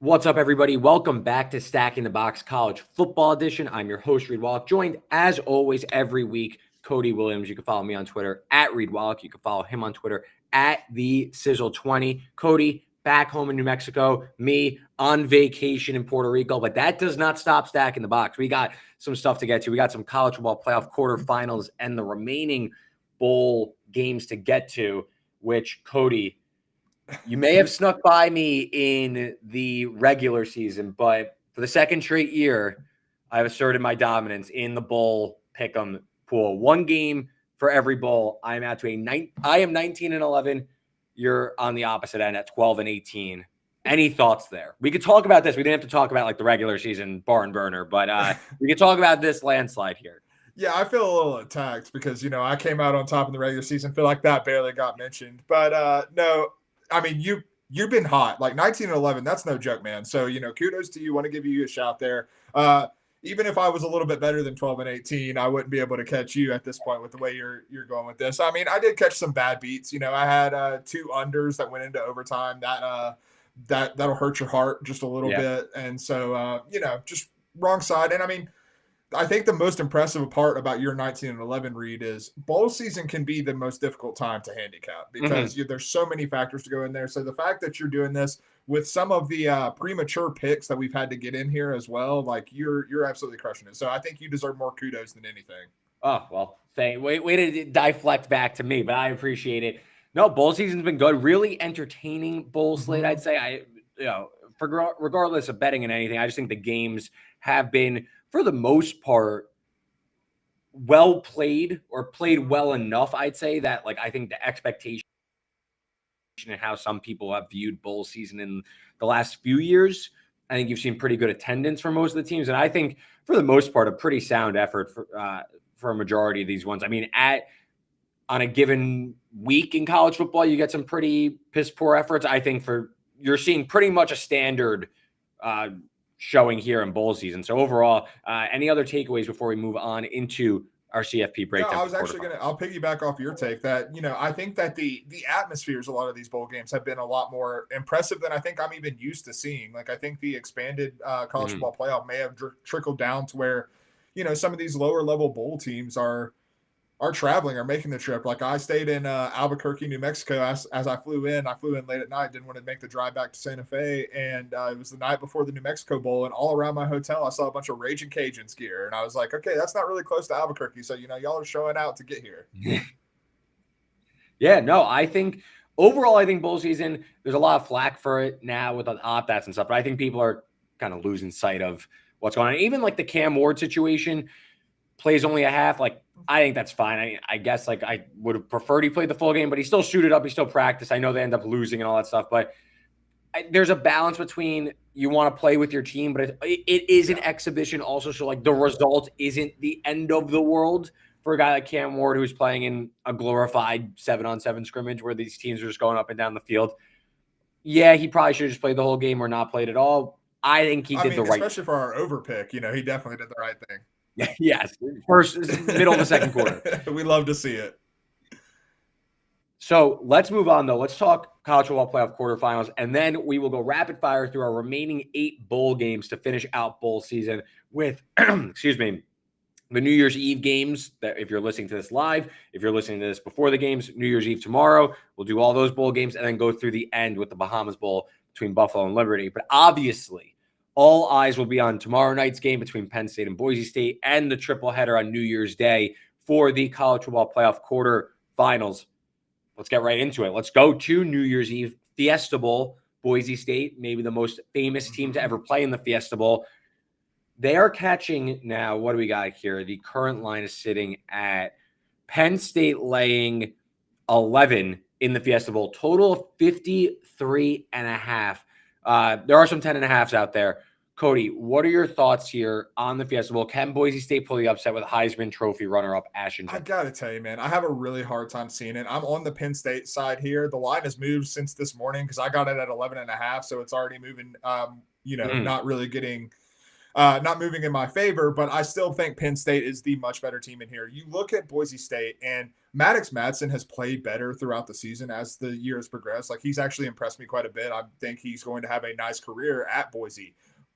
What's up, everybody? Welcome back to Stacking the Box College Football Edition. I'm your host, Reed Wallach, joined as always every week, Cody Williams. You can follow me on Twitter at Reed Wallach. You can follow him on Twitter at the Sizzle20. Cody, back home in New Mexico. Me on vacation in Puerto Rico, but that does not stop Stacking the Box. We got some stuff to get to. We got some College Football Playoff Quarterfinals and the remaining bowl games to get to, which, Cody, you may have snuck by me in the regular season, but for the second straight year, I've asserted my dominance in the bowl pick'em pool. One game for every bowl. I am 19-11. You're on the opposite end at 12-18. Any thoughts there? We could talk about this. We didn't have to talk about like the regular season barn burner, but we could talk about this landslide here. Yeah, I feel a little attacked because, I came out on top in the regular season. Feel like that barely got mentioned. But no, I mean, you've been hot. Like 19-11, that's no joke, man. So, kudos to you. Want to give you a shout there. Even if I was a little bit better than 12-18, I wouldn't be able to catch you at this point with the way you're going with this. I mean, I did catch some bad beats. I had two unders that went into overtime. That'll hurt your heart just a little bit. And so, just wrong side. And I mean, I think the most impressive part about your 19-11 read is bowl season can be the most difficult time to handicap because there's so many factors to go in there. So the fact that you're doing this with some of the premature picks that we've had to get in here as well, like you're absolutely crushing it. So I think you deserve more kudos than anything. Oh, well, way to deflect back to me, but I appreciate it. No, bowl season's been good. Really entertaining bowl slate, I'd say. Regardless of betting and anything, I just think the games have been, for the most part, well played or played well enough, I'd say, that I think the expectation and how some people have viewed bowl season in the last few years, I think you've seen pretty good attendance for most of the teams. And I think, for the most part, a pretty sound effort for a majority of these ones. I mean, on a given week in college football, you get some pretty piss poor efforts. I think you're seeing pretty much a standard showing here in bowl season. So overall, any other takeaways before we move on into our CFP breakdown? No, I was actually I'll piggyback off your take that, I think that the atmospheres, a lot of these bowl games have been a lot more impressive than I think I'm even used to seeing. Like, I think the expanded college football playoff may have trickled down to where, some of these lower level bowl teams are traveling or making the trip. Like, I stayed in Albuquerque, New Mexico as I flew in. I flew in late at night, didn't want to make the drive back to Santa Fe. And it was the night before the New Mexico Bowl. And all around my hotel, I saw a bunch of Raging Cajuns gear. And I was like, okay, that's not really close to Albuquerque. So, y'all are showing out to get here. Yeah, no, I think overall, bowl season, there's a lot of flack for it now with the opt-outs and stuff. But I think people are kind of losing sight of what's going on. Even like the Cam Ward situation, plays only a half. I think that's fine. I guess I would have preferred he played the full game, but he still suited up. He still practiced. I know they end up losing and all that stuff, but there's a balance between you want to play with your team, but it is an exhibition also. So the result isn't the end of the world for a guy like Cam Ward, who's playing in a glorified 7-on-7 scrimmage where these teams are just going up and down the field. Yeah, he probably should have just played the whole game or not played at all. I think he did the right thing. Especially for our over pick, he definitely did the right thing. Yes, middle of the second quarter. We love to see it. So let's move on, though. Let's talk College Football Playoff Quarterfinals, and then we will go rapid fire through our remaining 8 bowl games to finish out bowl season with, excuse me, the New Year's Eve games. That if you're listening to this live, if you're listening to this before the games, New Year's Eve tomorrow, we'll do all those bowl games and then go through the end with the Bahamas Bowl between Buffalo and Liberty. But obviously, all eyes will be on tomorrow night's game between Penn State and Boise State and the triple header on New Year's Day for the College Football Playoff Quarterfinals. Let's get right into it. Let's go to New Year's Eve Fiesta Bowl. Boise State, maybe the most famous team to ever play in the Fiesta Bowl. They are catching now, what do we got here? The current line is sitting at Penn State laying 11 in the Fiesta Bowl. Total of 53.5. There are some 10.5s out there. Cody, what are your thoughts here on the Fiesta Bowl? Can Boise State pull the upset with Heisman Trophy runner-up Ashton? I got to tell you, man, I have a really hard time seeing it. I'm on the Penn State side here. The line has moved since this morning because I got it at 11.5, so it's already moving, not really getting not moving in my favor, but I still think Penn State is the much better team in here. You look at Boise State, and Maddox Madsen has played better throughout the season as the year has progressed. Like, he's actually impressed me quite a bit. I think he's going to have a nice career at Boise.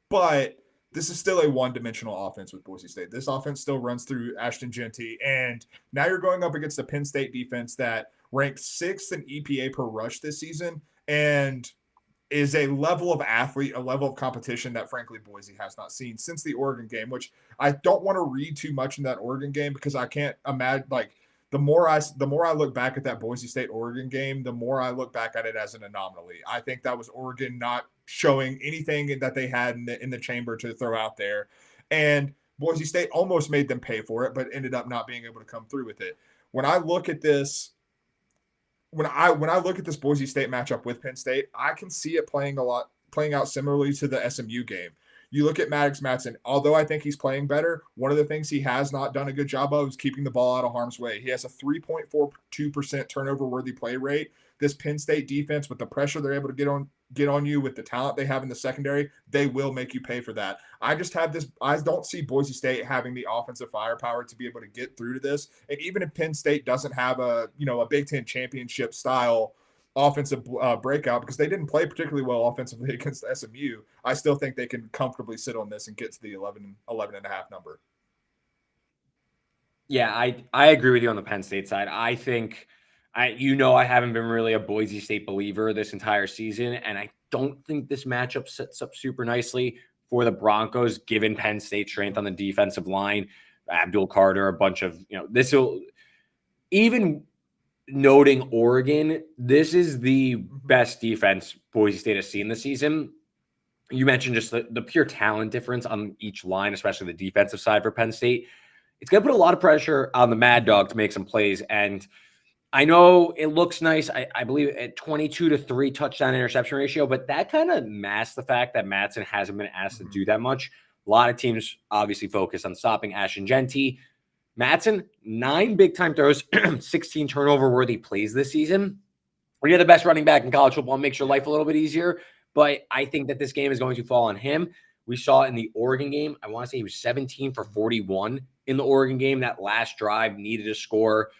But this is still a one-dimensional offense with Boise State. This offense still runs through Ashton Genty, and now you're going up against the Penn State defense that ranked 6th in EPA per rush this season, and is a level of athlete, a level of competition that, frankly, Boise has not seen since the Oregon game, which I don't want to read too much in that Oregon game because I can't imagine, like, the more I look back at that Boise State Oregon game, the more I look back at it as an anomaly. I think that was Oregon not showing anything that they had in the chamber to throw out there, and Boise State almost made them pay for it, but ended up not being able to come through with it. When I look at this, when I look at this Boise State matchup with Penn State, I can see it playing out similarly to the SMU game. You look at Maddox Madsen, although I think he's playing better, one of the things he has not done a good job of is keeping the ball out of harm's way. He has a 3.42% turnover-worthy play rate. This Penn State defense, with the pressure they're able to get on you, with the talent they have in the secondary, they will make you pay for that. I don't see Boise State having the offensive firepower to be able to get through to this. And even if Penn State doesn't have a Big Ten championship style offensive breakout, because they didn't play particularly well offensively against SMU, I still think they can comfortably sit on this and get to the 11 and a half number. Yeah, I agree with you on the Penn State side. I think I haven't been really a Boise State believer this entire season, and I don't think this matchup sets up super nicely for the Broncos, given Penn State's strength on the defensive line, Abdul Carter, a bunch of, this will, even noting Oregon, this is the best defense Boise State has seen this season. You mentioned just the pure talent difference on each line, especially the defensive side for Penn State. It's going to put a lot of pressure on the Mad Dog to make some plays. And I know it looks nice, I believe, at 22-3 touchdown interception ratio, but that kind of masks the fact that Madsen hasn't been asked to do that much. A lot of teams obviously focus on stopping Ashton Genty. Madsen, 9 big-time throws, 16 turnover-worthy plays this season. When you're the best running back in college football, it makes your life a little bit easier, but I think that this game is going to fall on him. We saw in the Oregon game, I want to say he was 17 for 41 in the Oregon game. That last drive needed a score.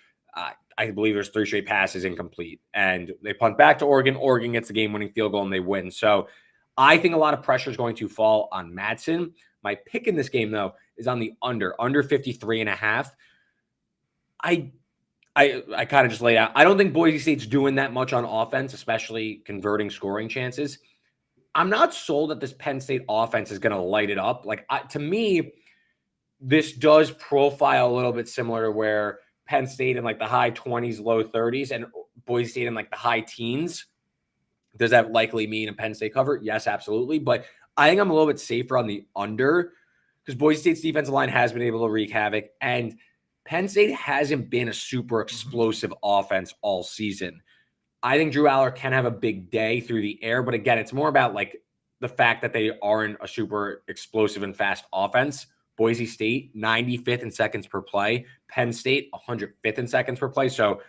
I believe there's 3 straight passes incomplete, and they punt back to Oregon. Oregon gets the game-winning field goal, and they win. So I think a lot of pressure is going to fall on Madsen. My pick in this game, though, is on the under 53.5. I kind of just laid out. I don't think Boise State's doing that much on offense, especially converting scoring chances. I'm not sold that this Penn State offense is going to light it up. To me, this does profile a little bit similar to where Penn State in the high 20s, low 30s, and Boise State in the high teens. Does that likely mean a Penn State cover? Yes, absolutely. But I think I'm a little bit safer on the under because Boise State's defensive line has been able to wreak havoc, and Penn State hasn't been a super explosive offense all season. I think Drew Aller can have a big day through the air, but again, it's more about the fact that they aren't a super explosive and fast offense. Boise State, 95th in seconds per play. Penn State, 105th in seconds per play. So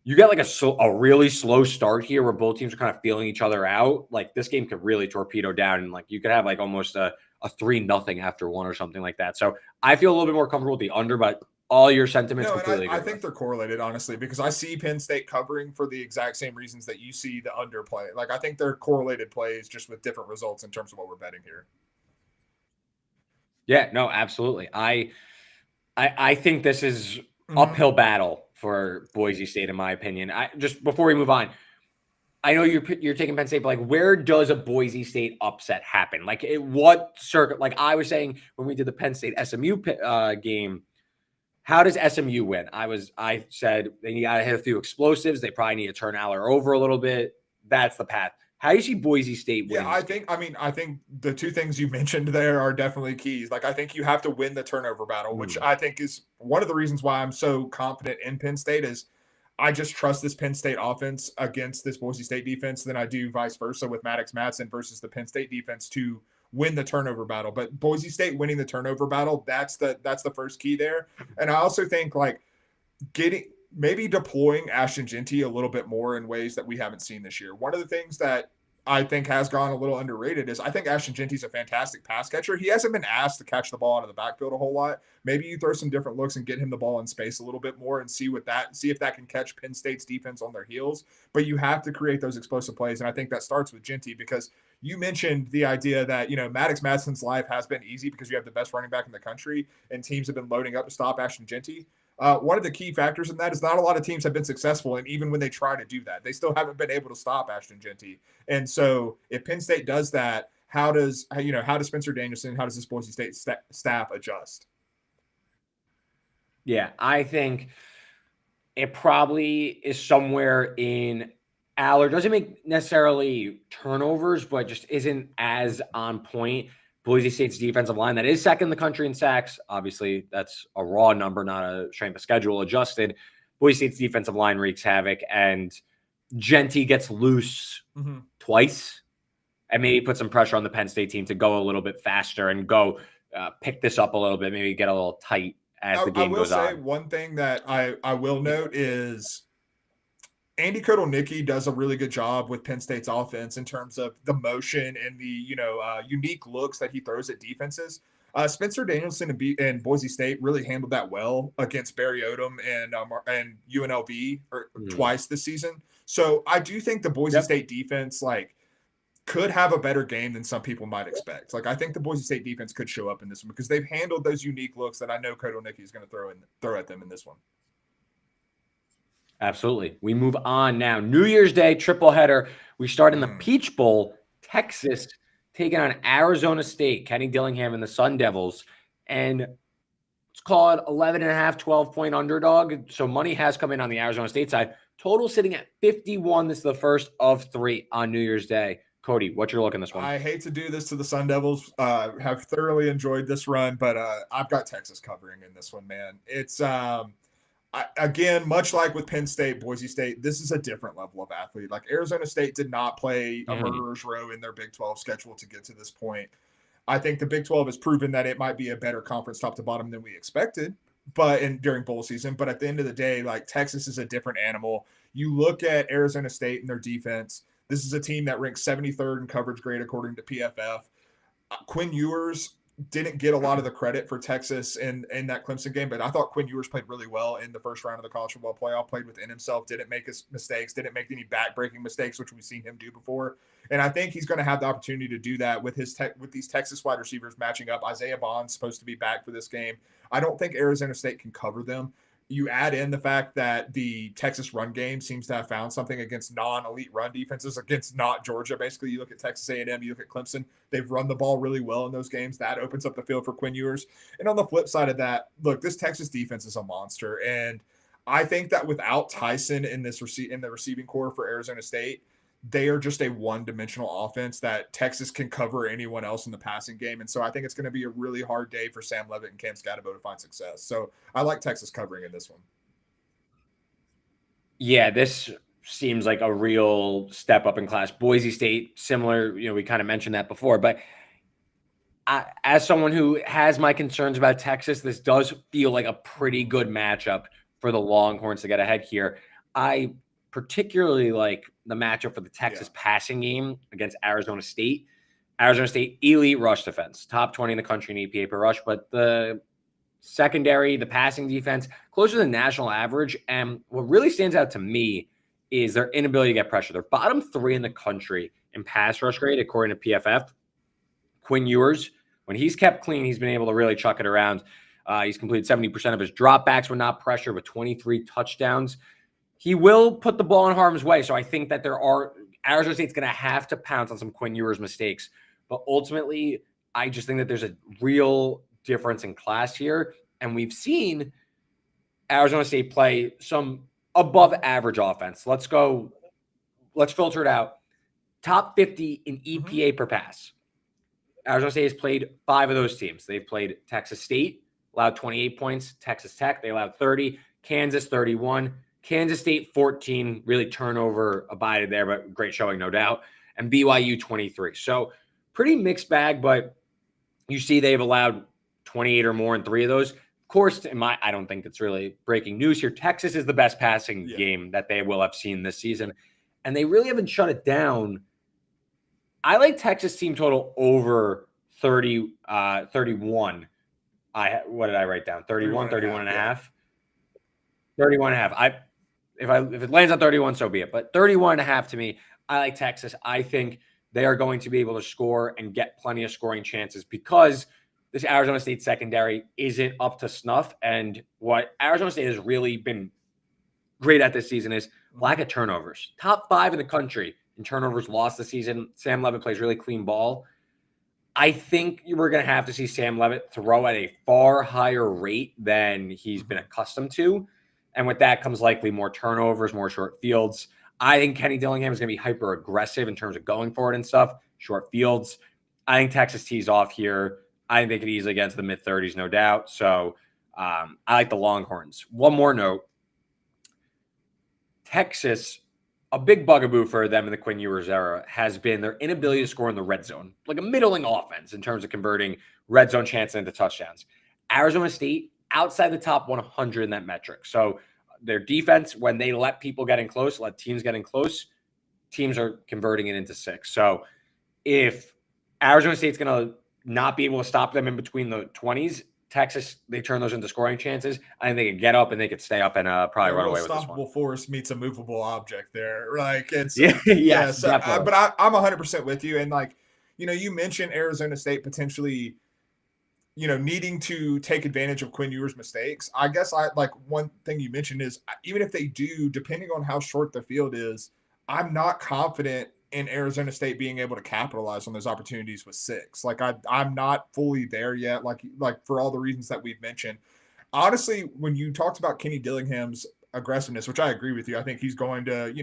you get a really slow start here where both teams are kind of feeling each other out. This game could really torpedo down, and you could have almost a 3-0 after one or something like that. So I feel a little bit more comfortable with the under, but all your sentiments completely. I think they're correlated, honestly, because I see Penn State covering for the exact same reasons that you see the under play. I think they're correlated plays just with different results in terms of what we're betting here. Yeah, no, absolutely. I think this is uphill battle for Boise State, in my opinion. Just before we move on, I know you're taking Penn State, but where does a Boise State upset happen? What circuit? I was saying when we did the Penn State SMU game, how does SMU win? I said they got to hit a few explosives. They probably need to turn Aller over a little bit. That's the path. How do you see Boise State winning? Yeah, I think the two things you mentioned there are definitely keys. I think you have to win the turnover battle, which I think is one of the reasons why I'm so confident in Penn State is I just trust this Penn State offense against this Boise State defense than I do vice versa with Maddox Madsen versus the Penn State defense to win the turnover battle. But Boise State winning the turnover battle, that's the first key there. And I also think maybe deploying Ashton Genty a little bit more in ways that we haven't seen this year. One of the things that I think has gone a little underrated is I think Ashton Genty's a fantastic pass catcher. He hasn't been asked to catch the ball out of the backfield a whole lot. Maybe you throw some different looks and get him the ball in space a little bit more and see if that can catch Penn State's defense on their heels. But you have to create those explosive plays. And I think that starts with Genty because you mentioned the idea that, Maddox Madsen's life has been easy because you have the best running back in the country and teams have been loading up to stop Ashton Genty. One of the key factors in that is not a lot of teams have been successful, and even when they try to do that, they still haven't been able to stop Ashton Genty. And so, if Penn State does that, how does Spencer Danielson, how does this Boise State staff adjust? Yeah, I think it probably is somewhere in Aller. Doesn't make necessarily turnovers, but just isn't as on point. Boise State's defensive line that is second in the country in sacks. Obviously, that's a raw number, not a strength of schedule adjusted. Boise State's defensive line wreaks havoc, and Genty gets loose twice and maybe put some pressure on the Penn State team to go a little bit faster and go pick this up a little bit, maybe get a little tight as the game goes on. I will say one thing that I will note is Andy Kotelnicki does a really good job with Penn State's offense in terms of the motion and the unique looks that he throws at defenses. Spencer Danielson and Boise State really handled that well against Barry Odom and UNLV twice this season. So I do think the Boise State defense could have a better game than some people might expect. I think the Boise State defense could show up in this one because they've handled those unique looks that I know Kotelnicki is going to throw at them in this one. Absolutely. We move on now. New Year's Day triple header. We start in the Peach Bowl. Texas taking on Arizona State. Kenny Dillingham and the Sun Devils. And it's called 11.5, 12-point underdog. So money has come in on the Arizona State side. Total sitting at 51. This is the first of 3 on New Year's Day. Cody, what's your look in this one? I hate to do this to the Sun Devils. Have thoroughly enjoyed this run, but I've got Texas covering in this one, man. It's again, much like with Penn State, Boise State, this is a different level of athlete. Arizona State did not play a murderer's row in their Big 12 schedule to get to this point. I think the Big 12 has proven that it might be a better conference top to bottom than we expected, during bowl season. But at the end of the day, Texas is a different animal. You look at Arizona State and their defense. This is a team that ranks 73rd in coverage grade according to PFF. Quinn Ewers didn't get a lot of the credit for Texas in that Clemson game, but I thought Quinn Ewers played really well in the first round of the College Football Playoff, played within himself, didn't make his mistakes, didn't make any back-breaking mistakes, which we've seen him do before. And I think he's going to have the opportunity to do that with with these Texas wide receivers matching up. Isaiah Bond's supposed to be back for this game. I don't think Arizona State can cover them. You add in the fact that the Texas run game seems to have found something against non-elite run defenses, against not Georgia. Basically, you look at Texas A&M, you look at Clemson, they've run the ball really well in those games. That opens up the field for Quinn Ewers. And on the flip side of that, look, this Texas defense is a monster. And I think that without Tyson in the receiving core for Arizona State, they are just a one-dimensional offense that Texas can cover anyone else in the passing game. And so I think it's going to be a really hard day for Sam Leavitt and Cam Scatterbo to find success. So I like Texas covering in this one. Yeah, this seems like a real step up in class. Boise State, similar, we kind of mentioned that before, but as someone who has my concerns about Texas, this does feel like a pretty good matchup for the Longhorns to get ahead here. I particularly like the matchup for the Texas passing game against Arizona State. Arizona State, elite rush defense, top 20 in the country in EPA per rush, but the secondary, the passing defense, closer to the national average. And what really stands out to me is their inability to get pressure. They're bottom 3 in the country in pass rush grade, according to PFF. Quinn Ewers, when he's kept clean, he's been able to really chuck it around. He's completed 70% of his dropbacks when not pressure with 23 touchdowns. He will put the ball in harm's way. So I think that Arizona State's going to have to pounce on some Quinn Ewers mistakes. But ultimately, I just think that there's a real difference in class here. And we've seen Arizona State play some above average offense. Let's filter it out. Top 50 in EPA per pass. Arizona State has played 5 of those teams. They've played Texas State, allowed 28 points. Texas Tech, they allowed 30. Kansas, 31. Kansas State, 14, really turnover abided there, but great showing, no doubt. And BYU, 23. So pretty mixed bag, but you see they've allowed 28 or more in 3 of those. Of course, I don't think it's really breaking news here. Texas is the best passing game that they will have seen this season. And they really haven't shut it down I like Texas team total over 31. What did I write down? 31 and a half. 31 and a half. If it lands on 31, so be it. But 31 and a half to me, I like Texas. I think they are going to be able to score and get plenty of scoring chances because this Arizona State secondary isn't up to snuff. And what Arizona State has really been great at this season is lack of turnovers. Top 5 in the country in turnovers lost this season. Sam Levitt plays really clean ball. I think we're going to have to see Sam Levitt throw at a far higher rate than he's been accustomed to. And with that comes likely more turnovers, more short fields. I think Kenny Dillingham is going to be hyper aggressive in terms of going forward and stuff. Short fields. I think Texas tees off here. I think they could easily get to the mid-30s, no doubt. So I like the Longhorns. One more note. Texas, a big bugaboo for them in the Quinn Ewers era has been their inability to score in the red zone, like a middling offense in terms of converting red zone chances into touchdowns. Arizona State, outside the top 100 in that metric. So their defense, when they let people get in close, let teams get in close, teams are converting it into 6. So if Arizona State's going to not be able to stop them in between the 20s, Texas, they turn those into scoring chances. I think they can get up and they could stay up and probably run away with this one. Unstoppable force meets a movable object there. Like it's yes, but I'm 100% with you. And like, you mentioned Arizona State potentially, needing to take advantage of Quinn Ewers' mistakes. I guess one thing you mentioned is even if they do, depending on how short the field is, I'm not confident in Arizona State being able to capitalize on those opportunities with 6. Like I'm not fully there yet. Like for all the reasons that we've mentioned. Honestly, when you talked about Kenny Dillingham's aggressiveness, which I agree with you, I think he's going to,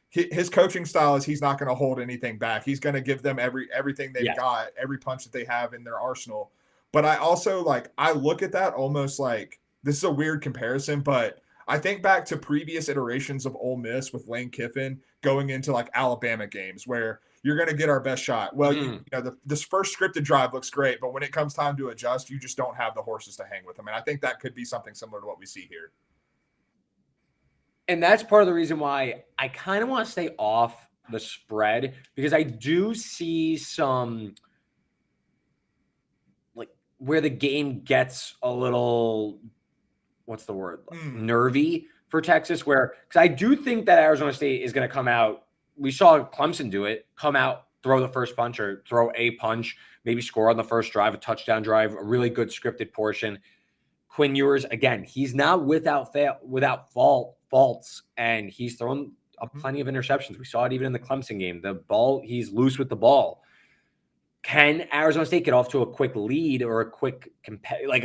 his coaching style is he's not going to hold anything back. He's going to give them everything they've got, every punch that they have in their arsenal. But I also I look at that almost like this is a weird comparison, but I think back to previous iterations of Ole Miss with Lane Kiffin going into Alabama games where you're going to get our best shot. Well, this first scripted drive looks great, but when it comes time to adjust, you just don't have the horses to hang with them. And I think that could be something similar to what we see here. And that's part of the reason why I kind of want to stay off the spread because I do see some where the game gets a little, what's the word? Nervy for Texas, because I do think that Arizona State is going to come out. We saw Clemson do it, come out, throw the first punch or throw a punch, maybe score on the first drive, a touchdown drive, a really good scripted portion. Quinn Ewers, again, he's not without faults, and he's thrown plenty of interceptions. We saw it even in the Clemson game. The ball, he's loose with the ball. Can Arizona State get off to a quick lead or a quick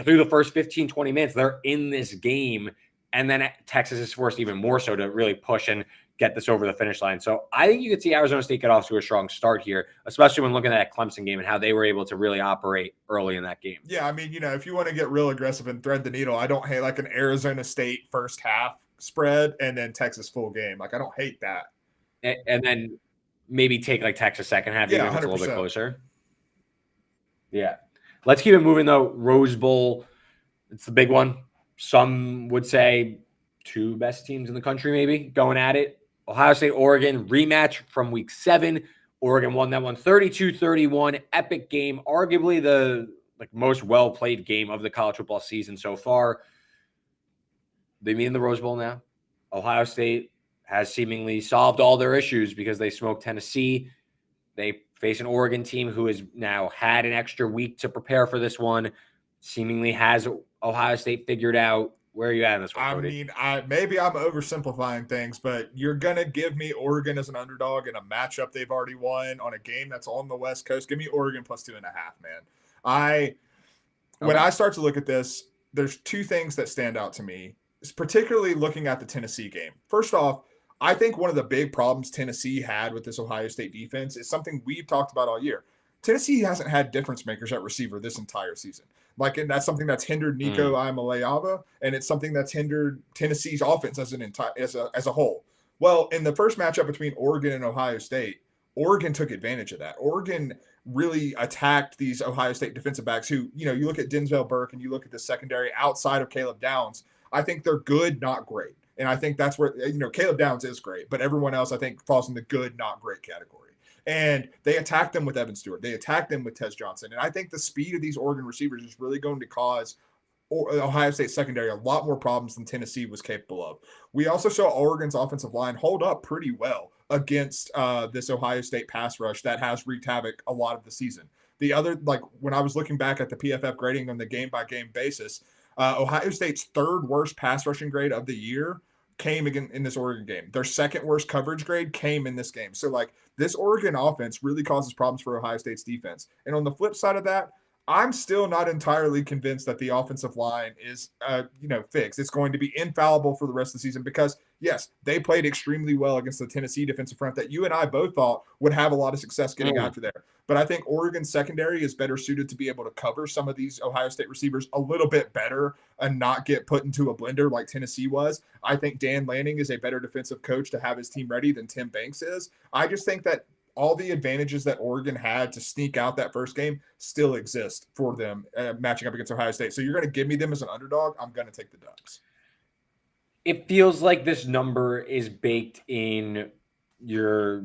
through the first 15, 20 minutes, they're in this game, and then Texas is forced even more so to really push and get this over the finish line. So I think you could see Arizona State get off to a strong start here, especially when looking at that Clemson game and how they were able to really operate early in that game. Yeah, I mean, if you want to get real aggressive and thread the needle, I don't hate an Arizona State first half spread and then Texas full game. I don't hate that. And then maybe take Texas second half, even if it's a little bit closer. Yeah. Let's keep it moving, though. Rose Bowl, it's the big one. Some would say 2 best teams in the country maybe going at it. Ohio State, Oregon, rematch from week 7. Oregon won that one 32-31. Epic game. Arguably the most well-played game of the college football season so far. They meet in the Rose Bowl now. Ohio State has seemingly solved all their issues because they smoked Tennessee. They face an Oregon team who has now had an extra week to prepare for this one. Seemingly has Ohio State figured out. Where are you at in this one, Cody? I mean, maybe I'm oversimplifying things, but you're going to give me Oregon as an underdog in a matchup they've already won on a game that's on the West Coast. Give me Oregon plus 2.5, man. When I start to look at this, there's 2 things that stand out to me, particularly looking at the Tennessee game. First off, I think one of the big problems Tennessee had with this Ohio State defense is something we've talked about all year. Tennessee hasn't had difference makers at receiver this entire season. And that's something that's hindered Nico Iamaleava, and it's something that's hindered Tennessee's offense as a whole. Well, in the first matchup between Oregon and Ohio State, Oregon took advantage of that. Oregon really attacked these Ohio State defensive backs who, you look at Denzel Burke and you look at the secondary outside of Caleb Downs. I think they're good, not great. And I think that's where, Caleb Downs is great, but everyone else I think falls in the good, not great category. And they attacked them with Evan Stewart. They attacked them with Tez Johnson. And I think the speed of these Oregon receivers is really going to cause Ohio State secondary a lot more problems than Tennessee was capable of. We also saw Oregon's offensive line hold up pretty well against this Ohio State pass rush that has wreaked havoc a lot of the season. The other, like when I was looking back at the PFF grading on the game-by-game basis, Ohio State's third worst pass rushing grade of the year came again in this Oregon game. Their second worst coverage grade came in this game. So like this Oregon offense really causes problems for Ohio State's defense. And on the flip side of that, I'm still not entirely convinced that the offensive line is, fixed. It's going to be infallible for the rest of the season because, yes, they played extremely well against the Tennessee defensive front that you and I both thought would have a lot of success getting after there. But I think Oregon's secondary is better suited to be able to cover some of these Ohio State receivers a little bit better and not get put into a blender like Tennessee was. I think Dan Lanning is a better defensive coach to have his team ready than Tim Banks is. I just think that all the advantages that Oregon had to sneak out that first game still exist for them matching up against Ohio State. So you're going to give me them as an underdog. I'm going to take the Ducks. It feels like this number is baked in your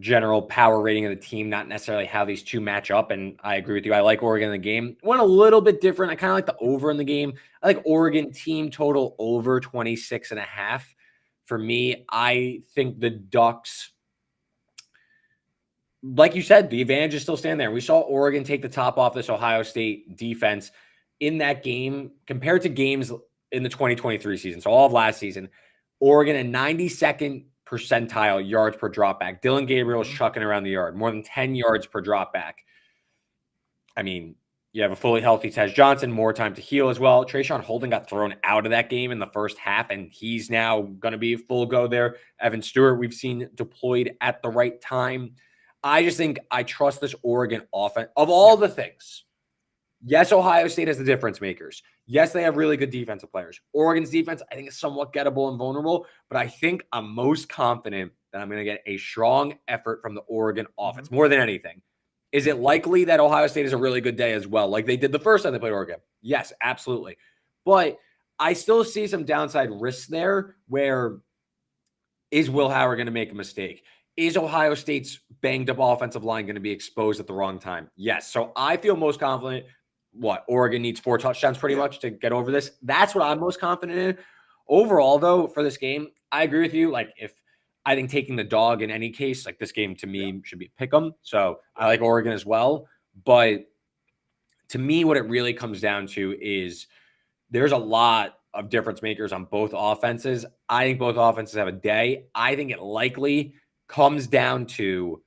general power rating of the team, not necessarily how these two match up. And I agree with you. I like Oregon in the game. Went a little bit different. I kind of like the over in the game. I like Oregon team total over 26.5. For me, I think the Ducks, like you said, the advantage is still standing there. We saw Oregon take the top off this Ohio State defense in that game compared to games in the 2023 season. So all of last season, Oregon a 92nd percentile yards per dropback. Dylan Gabriel is chucking around the yard, more than 10 yards per dropback. I mean, you have a fully healthy Tez Johnson, more time to heal as well. Trayshawn Holden got thrown out of that game in the first half, and he's now going to be full go there. Evan Stewart, we've seen deployed at the right time. I just think I trust this Oregon offense. Of all the things, yes, Ohio State has the difference makers. Yes, they have really good defensive players. Oregon's defense, I think, is somewhat gettable and vulnerable, but I think I'm most confident that I'm going to get a strong effort from the Oregon offense more than anything. Is it likely that Ohio State is a really good day as well, like they did the first time they played Oregon? Yes, absolutely. But I still see some downside risks there where is Will Howard going to make a mistake? Is Ohio State's banged up offensive line going to be exposed at the wrong time? Yes. So I feel most confident. Oregon needs 4 touchdowns pretty much to get over this. That's what I'm most confident in. Overall, though, for this game, I agree with you. Like, if I think taking the dog in any case, like this game to me should be a pick 'em. So I like Oregon as well. But to me, what it really comes down to is there's a lot of difference makers on both offenses. I think both offenses have a day. I think it likely comes down to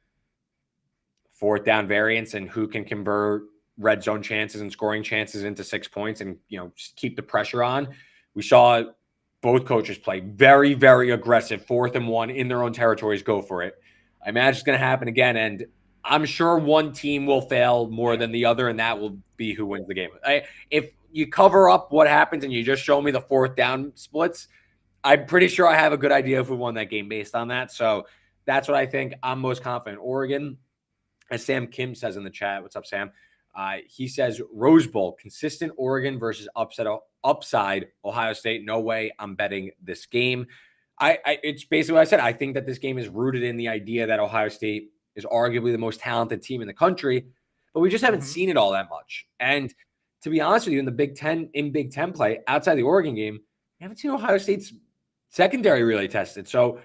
fourth down variance and who can convert red zone chances and scoring chances into 6 points and, just keep the pressure on. We saw both coaches play very, very aggressive 4th and 1 in their own territories. Go for it. I imagine it's going to happen again. And I'm sure one team will fail more than the other, and that will be who wins the game. If you cover up what happens and you just show me the 4th down splits, I'm pretty sure I have a good idea of who won that game based on that. So that's what I think. I'm most confident. Oregon, as Sam Kim says in the chat. What's up, Sam? He says Rose Bowl, consistent Oregon versus upside Ohio State. No way I'm betting this game. It's basically what I said. I think that this game is rooted in the idea that Ohio State is arguably the most talented team in the country, but we just haven't seen it all that much. And to be honest with you, in Big Ten play, outside the Oregon game, we haven't seen Ohio State's secondary really tested. So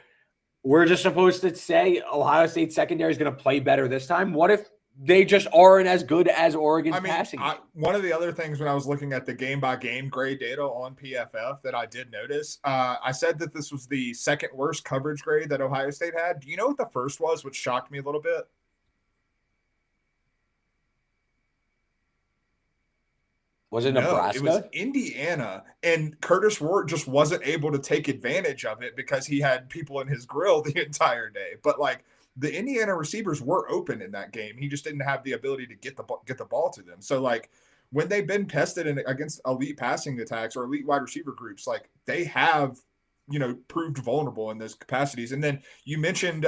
we're just supposed to say Ohio State secondary is going to play better this time. What if they just aren't as good as Oregon's passing game? One of the other things when I was looking at the game-by-game grade data on PFF that I did notice, I said that this was the second worst coverage grade that Ohio State had. Do you know what the first was, which shocked me a little bit? Was it Nebraska? No, it was Indiana, and Curtis Rourke just wasn't able to take advantage of it because he had people in his grill the entire day. But the Indiana receivers were open in that game. He just didn't have the ability to get the ball to them. So when they've been tested against elite passing attacks or elite wide receiver groups, they have proved vulnerable in those capacities. And then you mentioned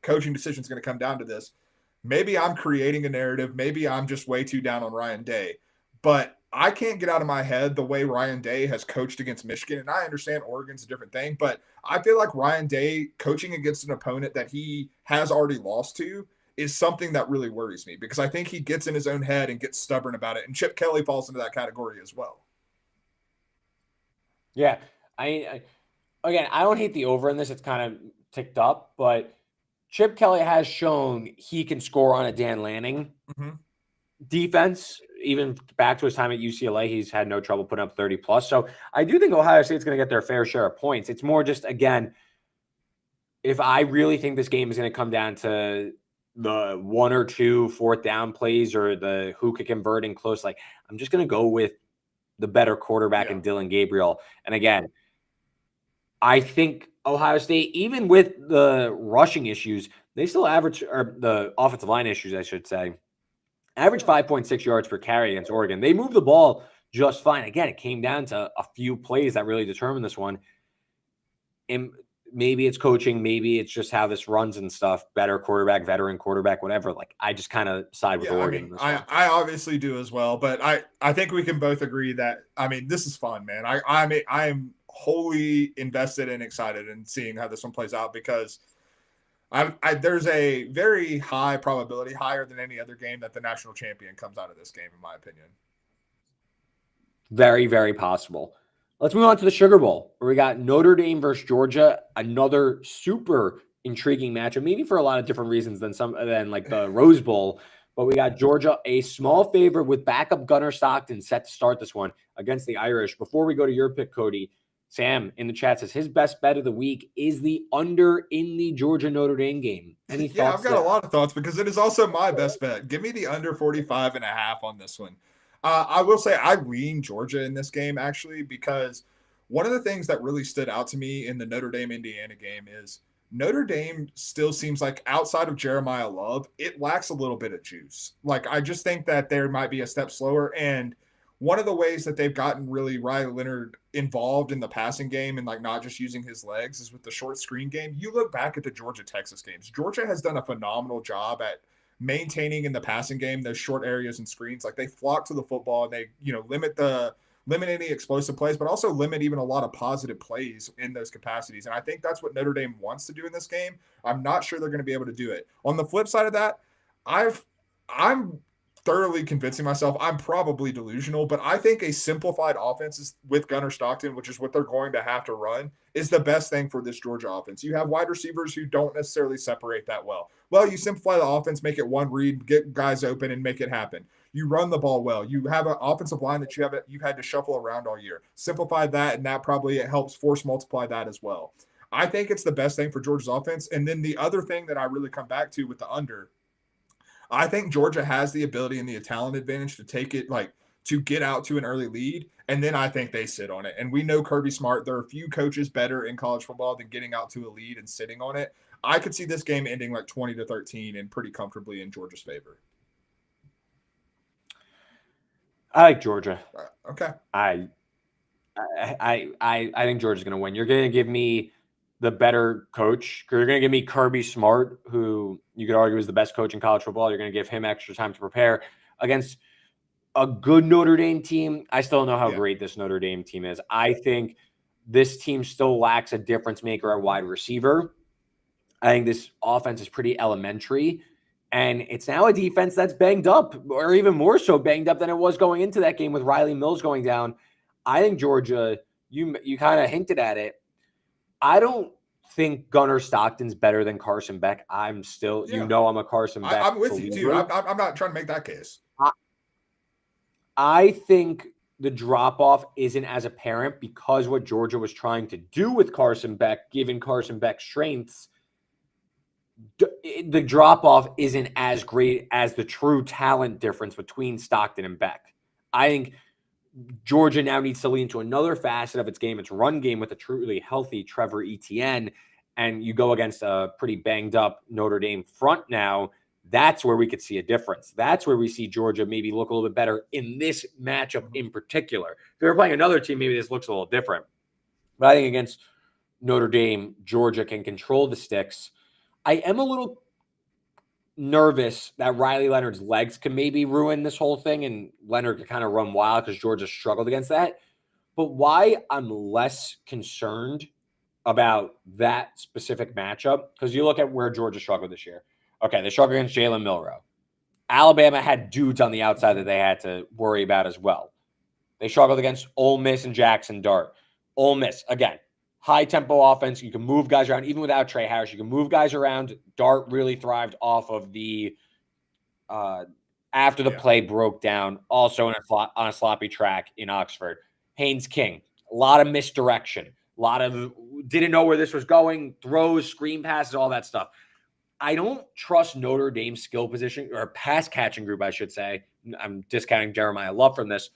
coaching decisions going to come down to this. Maybe I'm creating a narrative. Maybe I'm just way too down on Ryan Day, but I can't get out of my head the way Ryan Day has coached against Michigan. And I understand Oregon's a different thing, but I feel like Ryan Day coaching against an opponent that he has already lost to is something that really worries me, because I think he gets in his own head and gets stubborn about it. And Chip Kelly falls into that category as well. Yeah. Again, I don't hate the over in this. It's kind of ticked up, but Chip Kelly has shown he can score on a Dan Lanning defense. Even back to his time at UCLA, he's had no trouble putting up 30 plus. So I do think Ohio State's going to get their fair share of points. It's more just, again, if I really think this game is going to come down to the 1 or 2 fourth down plays or the who could convert in close, like I'm just going to go with the better quarterback in Dylan Gabriel. And again, I think Ohio State, even with the rushing issues, they still average, or the offensive line issues, I should say, average 5.6 yards per carry against Oregon. They moved the ball just fine. Again, it came down to a few plays that really determined this one. And maybe it's coaching, maybe it's just how this runs and stuff. Better quarterback, veteran quarterback, whatever. Like I just kind of side with Oregon. I obviously do as well, but I think we can both agree that this is fun, man. I am wholly invested and excited in seeing how this one plays out, because there's a very high probability, higher than any other game, that the national champion comes out of this game, in my opinion. Very, very possible. Let's move on to the Sugar Bowl, where we got Notre Dame versus Georgia, another super intriguing matchup, maybe for a lot of different reasons than like the Rose Bowl. But we got Georgia, a small favorite with backup Gunnar Stockton set to start this one against the Irish. Before we go to your pick, Cody, Sam in the chat says his best bet of the week is the under in the Georgia-Notre Dame game. Any thoughts? Yeah, I've got a lot of thoughts, because it is also my best bet. Give me the under 45.5 on this one. I will say I lean Georgia in this game, actually, because one of the things that really stood out to me in the Notre Dame-Indiana game is Notre Dame still seems like, outside of Jeremiah Love, it lacks a little bit of juice. Like, I just think that there might be a step slower. And one of the ways that they've gotten really Riley Leonard involved in the passing game and like not just using his legs is with the short screen game. You look back at the Georgia-Texas games. Georgia has done a phenomenal job at maintaining in the passing game those short areas and screens. Like they flock to the football and they, limit any explosive plays, but also limit even a lot of positive plays in those capacities. And I think that's what Notre Dame wants to do in this game. I'm not sure they're going to be able to do it. On the flip side of that, I'm thoroughly convincing myself, I'm probably delusional, but I think a simplified offense with Gunnar Stockton, which is what they're going to have to run, is the best thing for this Georgia offense. You have wide receivers who don't necessarily separate that well. Well, you simplify the offense, make it one read, get guys open, and make it happen. You run the ball well. You have an offensive line that you've had to shuffle around all year. Simplify that, and that probably helps force multiply that as well. I think it's the best thing for Georgia's offense. And then the other thing that I really come back to with the under, I think Georgia has the ability and the talent advantage to take it, like to get out to an early lead. And then I think they sit on it. And we know Kirby Smart. There are a few coaches better in college football than getting out to a lead and sitting on it. I could see this game ending like 20-13 and pretty comfortably in Georgia's favor. I like Georgia. Okay. I think Georgia's going to win. You're going to give me the better coach. You're going to give me Kirby Smart, who you could argue is the best coach in college football. You're going to give him extra time to prepare against a good Notre Dame team. I still don't know how great this Notre Dame team is. I think this team still lacks a difference maker at wide receiver. I think this offense is pretty elementary, and it's now a defense that's banged up, or even more so banged up than it was going into that game with Riley Mills going down. I think Georgia, you kind of hinted at it. I don't think Gunnar Stockton's better than Carson Beck. I'm still, I'm a Carson Beck. I'm with you too. I'm not trying to make that case. I think the drop-off isn't as apparent because what Georgia was trying to do with Carson Beck, given Carson Beck's strengths, the drop-off isn't as great as the true talent difference between Stockton and Beck. I think Georgia now needs to lean to another facet of its game, its run game, with a truly healthy Trevor Etienne, and you go against a pretty banged-up Notre Dame front now. That's where we could see a difference. That's where we see Georgia maybe look a little bit better in this matchup in particular. If they're playing another team, maybe this looks a little different. But I think against Notre Dame, Georgia can control the sticks. I am a little nervous that Riley Leonard's legs can maybe ruin this whole thing, and Leonard could kind of run wild because Georgia struggled against that. But why I'm less concerned about that specific matchup, because you look at where Georgia struggled this year. Okay, they struggled against Jalen Milroe. Alabama had dudes on the outside that they had to worry about as well. They struggled against Ole Miss and Jackson Dart. Ole Miss, again, high-tempo offense. You can move guys around. Even without Trey Harris, you can move guys around. Dart really thrived off of the after the play broke down, also on a sloppy track in Oxford. Haynes King, a lot of misdirection. A lot of didn't know where this was going, throws, screen passes, all that stuff. I don't trust Notre Dame's skill position or pass catching group, I should say. I'm discounting Jeremiah Love from this.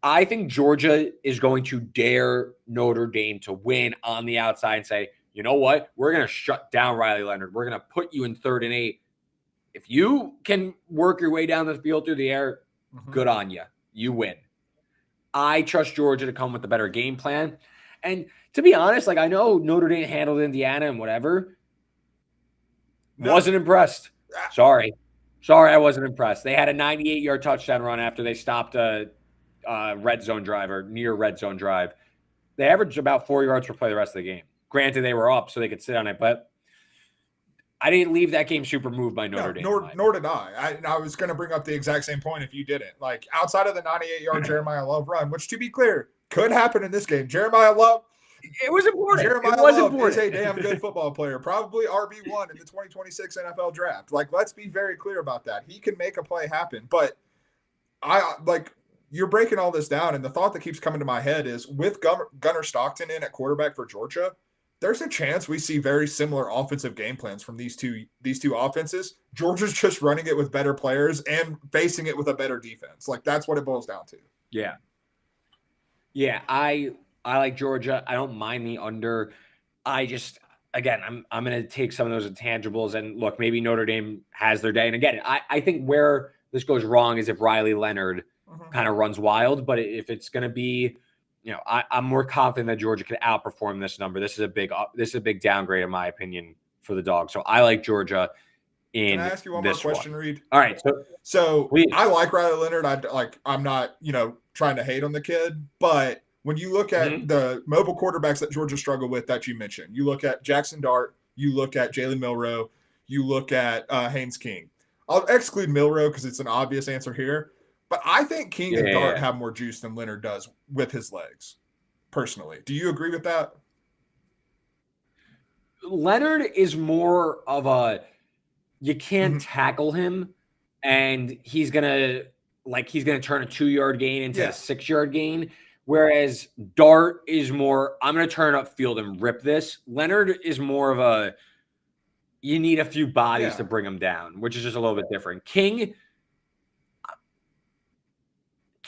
I think Georgia is going to dare Notre Dame to win on the outside and say, you know what? We're going to shut down Riley Leonard. We're going to put you in 3rd and 8. If you can work your way down the field through the air, good on you. You win. I trust Georgia to come with a better game plan. And to be honest, like I know Notre Dame handled Indiana and whatever. Wasn't impressed. Sorry, I wasn't impressed. They had a 98-yard touchdown run after they stopped a red zone drive or near red zone drive. They averaged about 4 yards per play the rest of the game. Granted, they were up, so they could sit on it, but I didn't leave that game super moved by Notre Dame. Nor did I. I was going to bring up the exact same point if you didn't. Like, outside of the 98-yard Jeremiah Love run, which, to be clear, could happen in this game. Jeremiah Love, it was important. Jeremiah Love is a damn good football player, probably RB1 in the 2026 NFL draft. Like, let's be very clear about that. He can make a play happen, but you're breaking all this down, and the thought that keeps coming to my head is with Gunnar Stockton in at quarterback for Georgia, there's a chance we see very similar offensive game plans from these two offenses. Georgia's just running it with better players and facing it with a better defense. Like, that's what it boils down to. Yeah. Yeah, I like Georgia. I don't mind the under. I'm going to take some of those intangibles and look, maybe Notre Dame has their day. And again, I think where this goes wrong is if Riley Leonard kind of runs wild, but if it's going to be, I'm more confident that Georgia could outperform this number. This is a big downgrade in my opinion for the Dogs. So I like Georgia in. Can I ask you one more question, Reed? All right. So I like Riley Leonard. I'm not, trying to hate on the kid, but when you look at the mobile quarterbacks that Georgia struggled with that you mentioned, you look at Jackson Dart, you look at Jalen Milroe, you look at Haynes King. I'll exclude Milroe because it's an obvious answer here. But I think King and Dart have more juice than Leonard does with his legs, personally. Do you agree with that? Leonard is more of you can't tackle him, and he's gonna turn a 2-yard gain into a 6-yard gain. Whereas Dart is more, I'm gonna turn upfield and rip this. Leonard is more of you need a few bodies to bring him down, which is just a little bit different. King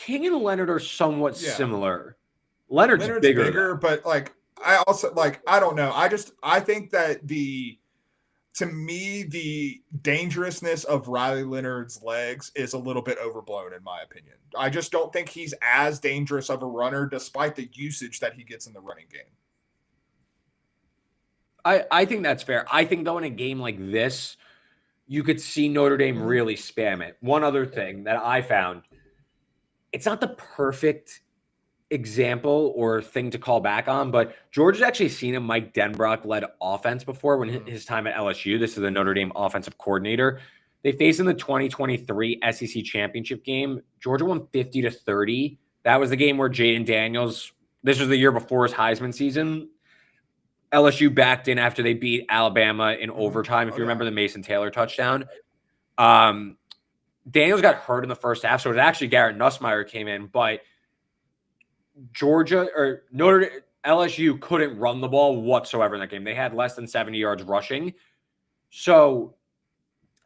and Leonard are somewhat similar. Leonard's bigger, but I don't know. I think that to me, the dangerousness of Riley Leonard's legs is a little bit overblown, in my opinion. I just don't think he's as dangerous of a runner, despite the usage that he gets in the running game. I think that's fair. I think, though, in a game like this, you could see Notre Dame really spam it. One other thing that I found, it's not the perfect example or thing to call back on, but Georgia's actually seen a Mike Denbrock-led offense before when his time at LSU. This is the Notre Dame offensive coordinator. They faced in the 2023 SEC championship game. Georgia won 50-30. That was the game where Jaden Daniels, this was the year before his Heisman season. LSU backed in after they beat Alabama in overtime, if you remember the Mason Taylor touchdown. Daniels got hurt in the first half, so it was actually Garrett Nussmeier came in, but LSU couldn't run the ball whatsoever in that game. They had less than 70 yards rushing. So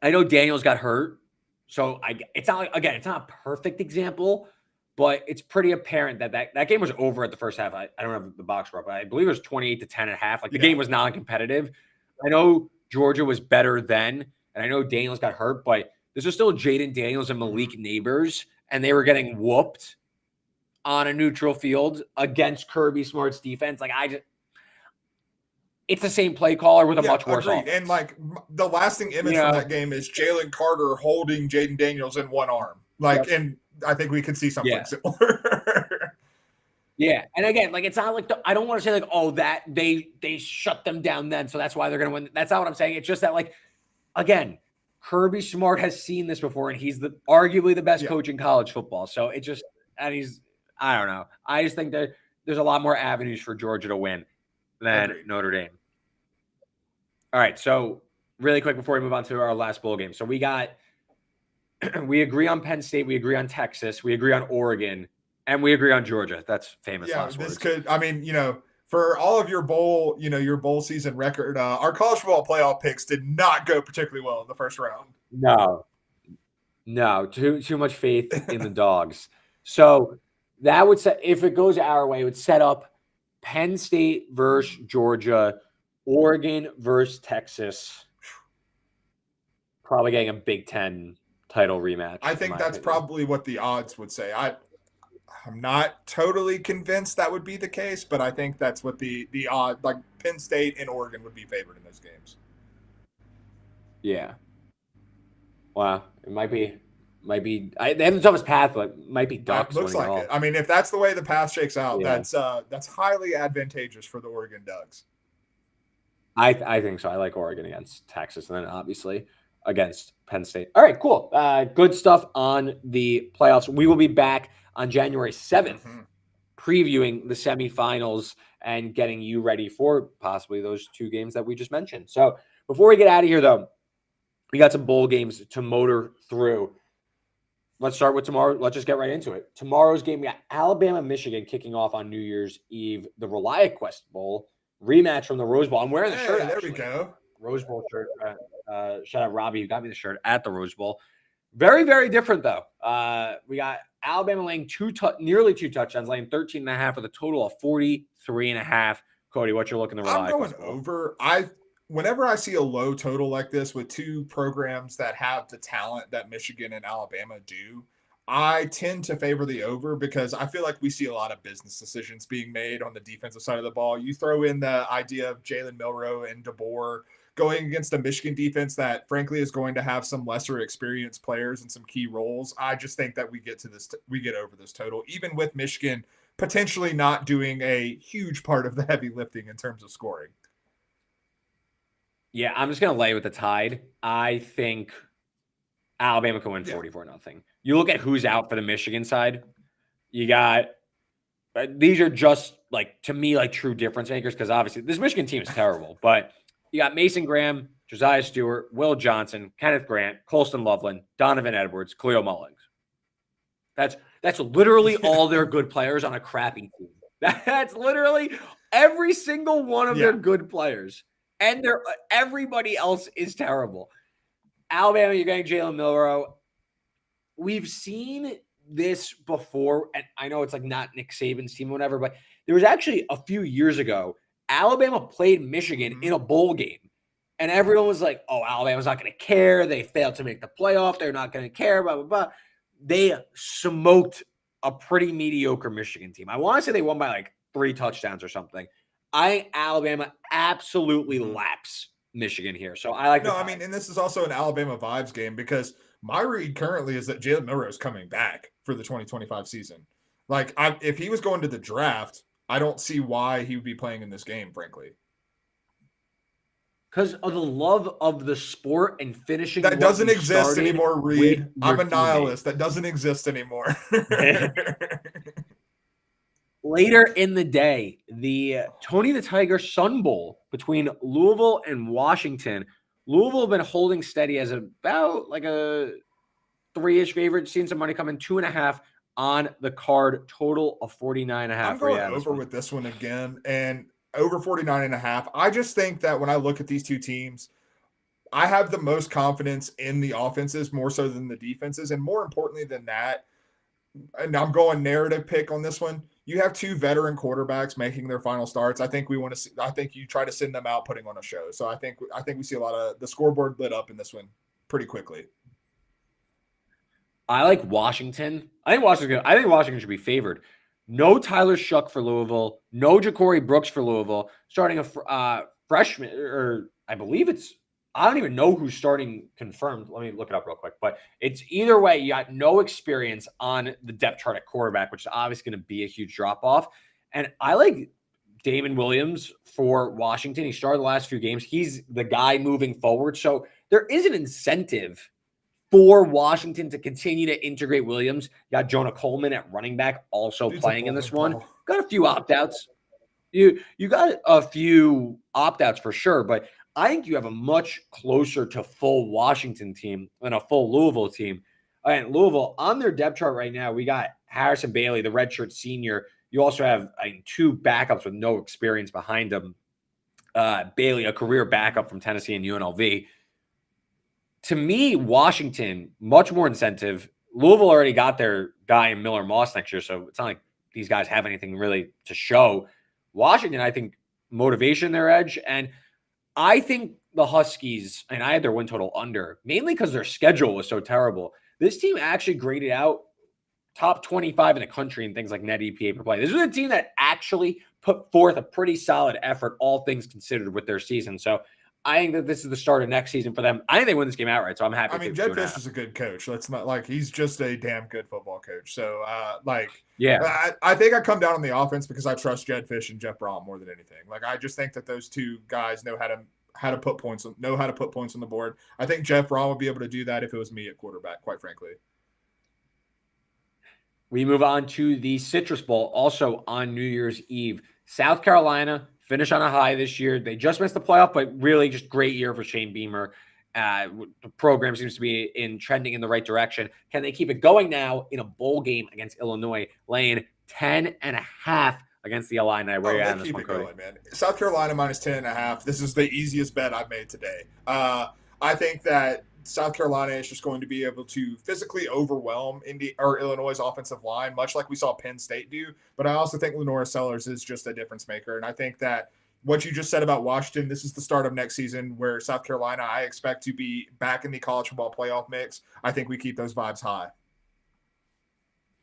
I know Daniels got hurt. So it's not a perfect example, but it's pretty apparent that game was over at the first half. I don't have the box score, but I believe it was 28-10 at half. Like the game was non-competitive. I know Georgia was better then, and I know Daniels got hurt, but this was still Jaden Daniels and Malik Neighbors, and they were getting whooped on a neutral field against Kirby Smart's defense. Like it's the same play caller with a much worse agreed. offense. And like the lasting image from that game is Jalen Carter holding Jaden Daniels in one arm. Like, and I think we could see something similar. Yeah, and again, like it's not like I don't want to say like, oh, that they shut them down then, so that's why they're gonna win. That's not what I'm saying. It's just that, like, again, Kirby Smart has seen this before, and he's arguably the best coach in college football. So it just, and I don't know. I just think that there's a lot more avenues for Georgia to win than Notre Dame. All right, so really quick before we move on to our last bowl game. So we agree on Penn State, we agree on Texas, we agree on Oregon, and we agree on Georgia. That's famous last words. For all of your bowl, your bowl season record, our college football playoff picks did not go particularly well in the first round. No, too much faith in the dogs. So that would set, if it goes our way, it would set up Penn State versus Georgia, Oregon versus Texas, probably getting a Big Ten title rematch. I think that's probably what the odds would say. I'm not totally convinced that would be the case, but I think that's what the odd, like Penn State and Oregon would be favored in those games. Yeah. Wow. It might be. They have the toughest path, but it might be Ducks. Looks like it. I mean, if that's the way the path shakes out, that's highly advantageous for the Oregon Ducks. I think so. I like Oregon against Texas, and then obviously against Penn State. All right, cool. Good stuff on the playoffs. We will be back on January 7th, previewing the semifinals and getting you ready for possibly those two games that we just mentioned. So before we get out of here, though, we got some bowl games to motor through. Let's start with tomorrow. Let's just get right into it. Tomorrow's game, we got Alabama, Michigan kicking off on New Year's Eve, the ReliaQuest Bowl, rematch from the Rose Bowl. I'm wearing the shirt, actually. There we go. Rose Bowl shirt. Shout out Robbie, who got me the shirt at the Rose Bowl. Very, very different, though. We got Alabama laying nearly two touchdowns, laying 13.5 with a total of 43.5. Cody, what you're looking to rely on? I'm going over. Whenever I see a low total like this with two programs that have the talent that Michigan and Alabama do, I tend to favor the over because I feel like we see a lot of business decisions being made on the defensive side of the ball. You throw in the idea of Jalen Milroe and DeBoer going against a Michigan defense that, frankly, is going to have some lesser experienced players in some key roles. I just think that we get over this total, even with Michigan potentially not doing a huge part of the heavy lifting in terms of scoring. Yeah, I'm just going to lay with the Tide. I think Alabama can win 44-0. You look at who's out for the Michigan side. You got these are just, like, to me, like, true difference makers because obviously this Michigan team is terrible. But you got Mason Graham, Josiah Stewart, Will Johnson, Kenneth Grant, Colston Loveland, Donovan Edwards, Khalil Mullings. That's literally all their good players on a crappy team. That's literally every single one of their good players. And everybody else is terrible. Alabama, you're getting Jalen Milroe. We've seen this before, and I know it's like not Nick Saban's team or whatever, but there was actually a few years ago, Alabama played Michigan in a bowl game. And everyone was like, oh, Alabama's not going to care. They failed to make the playoff. They're not going to care, blah, blah, blah. They smoked a pretty mediocre Michigan team. I want to say they won by like 3 touchdowns or something. I think Alabama absolutely laps Michigan here. So I like and this is also an Alabama vibes game because my read currently is that Jalen Milroe is coming back for the 2025 season. Like, if he was going to the draft, I don't see why he would be playing in this game, frankly. Because of the love of the sport and finishing. That doesn't exist anymore, Reed. I'm a nihilist. That doesn't exist anymore. Later in the day, the Tony the Tiger Sun Bowl between Louisville and Washington. Louisville have been holding steady as about like a 3-ish favorite. Seen some money coming 2.5 on the card. Total of 49.5. I'm going over with this one again and over 49.5. I just think that when I look at these two teams, I have the most confidence in the offenses more so than the defenses. And more importantly than that, and I'm going narrative pick on this one. You have two veteran quarterbacks making their final starts. I think you try to send them out putting on a show. So I think we see a lot of the scoreboard lit up in this one pretty quickly. I like Washington. I think Washington should be favored. No Tyler Shuck for Louisville. No Ja'Cory Brooks for Louisville. Starting a freshman, or I believe I don't even know who's starting confirmed. Let me look it up real quick. But it's either way, you got no experience on the depth chart at quarterback, which is obviously going to be a huge drop off. And I like Damon Williams for Washington. He started the last few games. He's the guy moving forward. So there is an incentive for Washington to continue to integrate Williams. You got Jonah Coleman at running back also playing in this one. Got a few opt-outs. You got a few opt-outs for sure, but I think you have a much closer to full Washington team than a full Louisville team. And Louisville, on their depth chart right now, we got Harrison Bailey, the redshirt senior. You also have two backups with no experience behind them. Bailey, a career backup from Tennessee and UNLV. To me, Washington, much more incentive. Louisville already got their guy in Miller Moss next year, so it's not like these guys have anything really to show. Washington, I think, motivation their edge. And I think the Huskies, and I had their win total under, mainly because their schedule was so terrible. This team actually graded out top 25 in the country in things like net EPA per play. This was a team that actually put forth a pretty solid effort, all things considered, with their season. So I think that this is the start of next season for them. I think they win this game outright, so I'm happy. I mean, Jed Fish is a good coach. Let's not he's just a damn good football coach. So, yeah, I think I come down on the offense because I trust Jed Fish and Jeff Brom more than anything. I just think that those two guys know how to put points on the board. I think Jeff Brom would be able to do that if it was me at quarterback, quite frankly. We move on to the Citrus Bowl, also on New Year's Eve. South Carolina finished on a high this year. They just missed the playoff, but really just great year for Shane Beamer. The program seems to be trending in the right direction. Can they keep it going now in a bowl game against Illinois, laying 10.5 against the Illini? Where you at on this one, Cody? Going, man. South Carolina minus 10.5. This is the easiest bet I've made today. I think that South Carolina is just going to be able to physically overwhelm Illinois' offensive line, much like we saw Penn State do. But I also think Lenora Sellers is just a difference maker. And I think that what you just said about Washington, this is the start of next season where South Carolina, I expect to be back in the college football playoff mix. I think we keep those vibes high.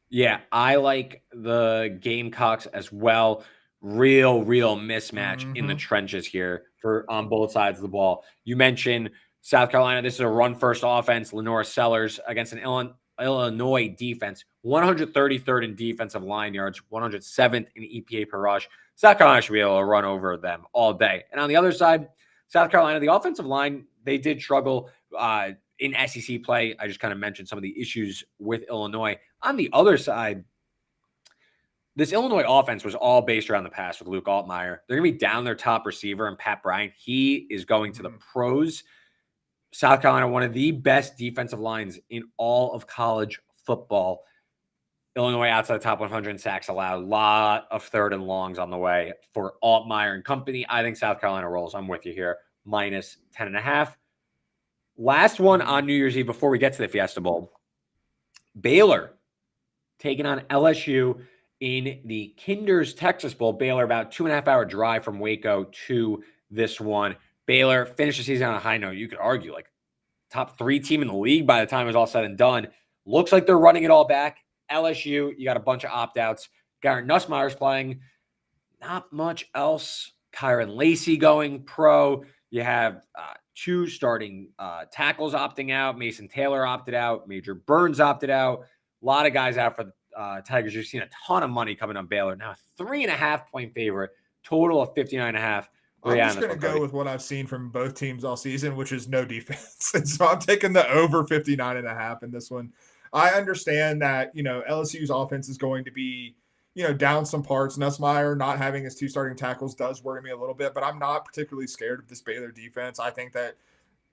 Yeah, I like the Gamecocks as well. Real mismatch in the trenches here on both sides of the ball. You mentioned South Carolina, this is a run-first offense. Lenora Sellers against an Illinois defense, 133rd in defensive line yards, 107th in EPA per rush. South Carolina should be able to run over them all day. And on the other side, South Carolina, the offensive line, they did struggle in SEC play. I just kind of mentioned some of the issues with Illinois. On the other side, this Illinois offense was all based around the pass with Luke Altmaier. They're going to be down their top receiver, and Pat Bryant, he is going to the pros. South Carolina, one of the best defensive lines in all of college football. Illinois outside the top 100 in sacks allowed. A lot of third and longs on the way for Altmaier and company. I think South Carolina rolls. I'm with you here. Minus 10.5. Last one on New Year's Eve before we get to the Fiesta Bowl. Baylor taking on LSU in the Kinder's Texas Bowl. Baylor about 2.5-hour drive from Waco to this one. Baylor finished the season on a high note. You could argue top 3 team in the league by the time it was all said and done. Looks like they're running it all back. LSU, you got a bunch of opt-outs. Garrett Nussmeier's playing. Not much else. Kyron Lacey going pro. You have 2 starting tackles opting out. Mason Taylor opted out. Major Burns opted out. A lot of guys out for the Tigers. You've seen a ton of money coming on Baylor. Now, 3.5-point favorite. Total of 59.5. I'm just going to go with what I've seen from both teams all season, which is no defense. And so I'm taking the over 59.5 in this one. I understand that, LSU's offense is going to be, down some parts. Nussmeier not having his 2 starting tackles does worry me a little bit, but I'm not particularly scared of this Baylor defense. I think that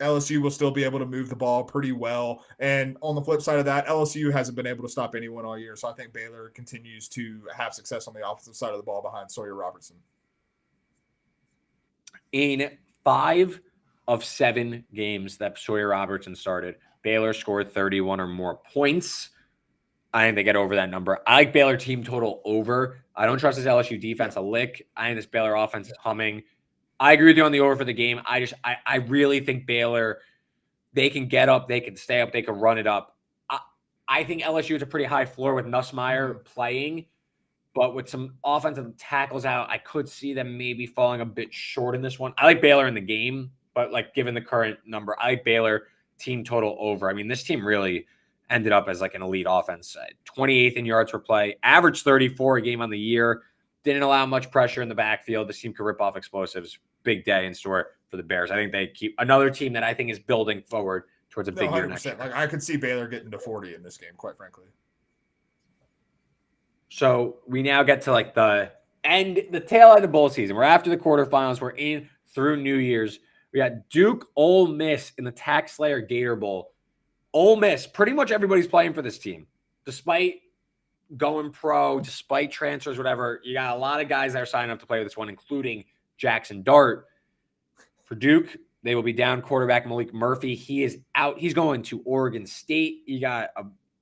LSU will still be able to move the ball pretty well. And on the flip side of that, LSU hasn't been able to stop anyone all year. So I think Baylor continues to have success on the offensive side of the ball behind Sawyer Robertson. In 5 of 7 games that Sawyer Robertson started, Baylor scored 31 or more points. I think they get over that number. I like Baylor team total over. I don't trust this LSU defense a lick. I think this Baylor offense is humming. I agree with you on the over for the game. I really think Baylor, they can get up, they can stay up, they can run it up. I think LSU is a pretty high floor with Nussmeier playing. but with some offensive tackles out, I could see them maybe falling a bit short in this one. I like Baylor in the game, but like given the current number, I like Baylor team total over. I mean, this team really ended up as like an elite offense. 28th in yards per play, average 34 a game on the year. Didn't allow much pressure in the backfield. This team could rip off explosives. Big day in store for the Bears. I think they keep another team that I think is building forward towards a big year next year. Like I could see Baylor getting to 40 in this game, quite frankly. So we now get to like the tail end of bowl season. We're after the quarterfinals. We're in through New Year's. We got Duke, Ole Miss in the TaxSlayer Gator Bowl. Ole Miss, pretty much everybody's playing for this team. Despite going pro, despite transfers, whatever, you got a lot of guys that are signing up to play with this one, including Jackson Dart. For Duke, they will be down quarterback Malik Murphy. He is out. He's going to Oregon State. You got